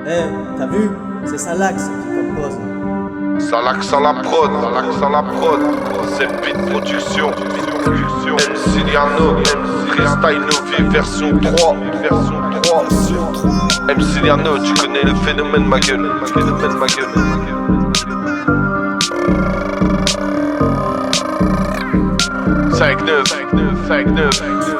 T'as vu? C'est Salax qui compose. Salax à la prod, Salax à la prod. C'est Beat Production. MC Liano, Freestyle Novi version 3. MC Liano, tu connais le phénomène ma gueule. Phénomène ma gueule.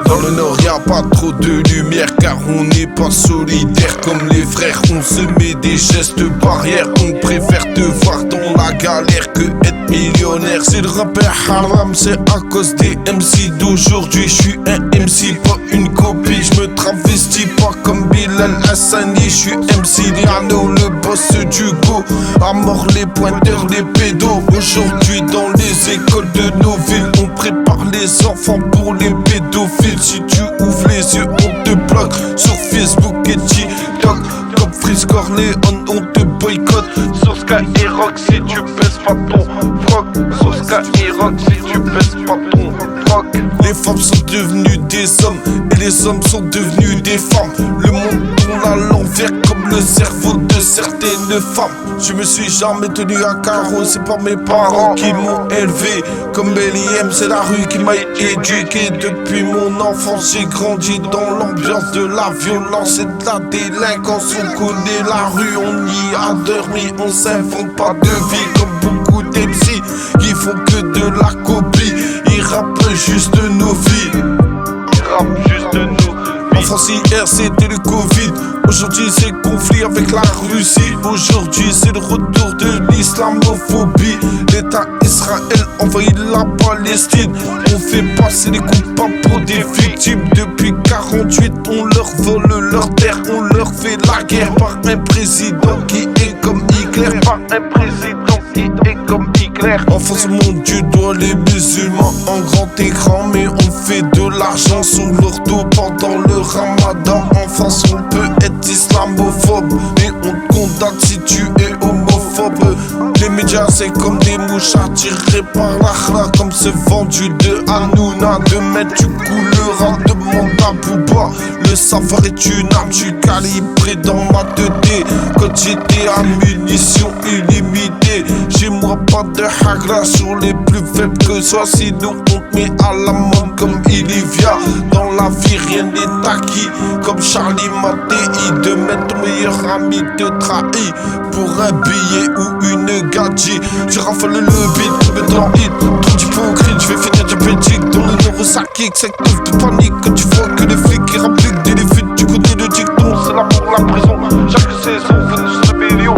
Dans le nord y'a pas trop de lumière car on n'est pas solidaire comme les frères. On se met des gestes barrières, on préfère te voir dans la galère que être millionnaire. C'est le rappeur haram, c'est à cause des MC d'aujourd'hui. Je suis un MC, pas une copie. Je me travestis pas comme Bilal Hassani. Je suis MC Liano, le boss du go. À mort les pointeurs, les pédos. Aujourd'hui dans les écoles de nos villes, on prépare les enfants pour les pédophiles. Si tu ouvres les yeux, on te bloque sur Facebook et TikTok. Comme Freeze Corleone, on te boycotte. Sur Skyrock si tu baisses pas ton froc. Sur Skyrock si tu baisses pas ton froc. Les femmes sont devenues des hommes et les hommes sont devenus des femmes. Le monde tourne à l'envers comme le cerveau de certaines femmes. Je me suis jamais tenu à carreau, c'est pas mes parents qui m'ont élevé. Comme Beliem, c'est la rue qui m'a éduqué. Depuis mon enfance, j'ai grandi dans l'ambiance de la violence et de la délinquance. On connaît la rue, on y a dormi, on s'invente pas de vie comme beaucoup d'MC qui font que de la copie. Ils rappent juste nos vies. Ils rappent juste nos vies. En France hier c'était le Covid. Aujourd'hui c'est le conflit avec la Russie. Aujourd'hui c'est le retour de l'islamophobie. L'État Israël envahit la Palestine. On fait passer les coupables pour des victimes. Depuis 48 on leur vole leur terre. On leur fait la guerre par un président qui est comme Hitler. Par un président qui est comme Hitler. Enfonce mon Dieu doit les musulmans en grand écran. Mais on fait de l'argent sur leur dos pendant le Ramadan. En France on peut être islamophobe, mais on te condamne si tu es homophobe. Les médias c'est comme des mouches attirées par l'achla. Comme ce vendu de Hanouna. Demain tu couleras, demande à Booba. Le savoir est une arme, tu calibré dans ma 2D. Quand j'étais à munitions illimitées. Chez moi pas de hagra sur les plus faibles que soi. Sinon on te met à la mode comme Olivia. Dans la vie rien n'est acquis. Comme Charlie Mattei. Demain ton meilleur ami te trahit pour un billet ou une gadget. Tu rafales le beat, mets dans hit. Trop d'hypocrite, je vais finir diabétique. Dans le neurosakique, c'est que de panique. Quand tu vois que les flics qui rappliquent des fuites. Tu connais le dicton, c'est là pour la prison. Chaque saison, venus sur le million.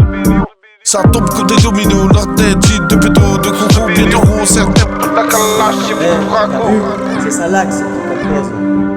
Ça tombe comme des dominos, leur tête dit de pédo, de coco, bien de roux, certains pour la calache, T'as vu? C'est Salax qui compose.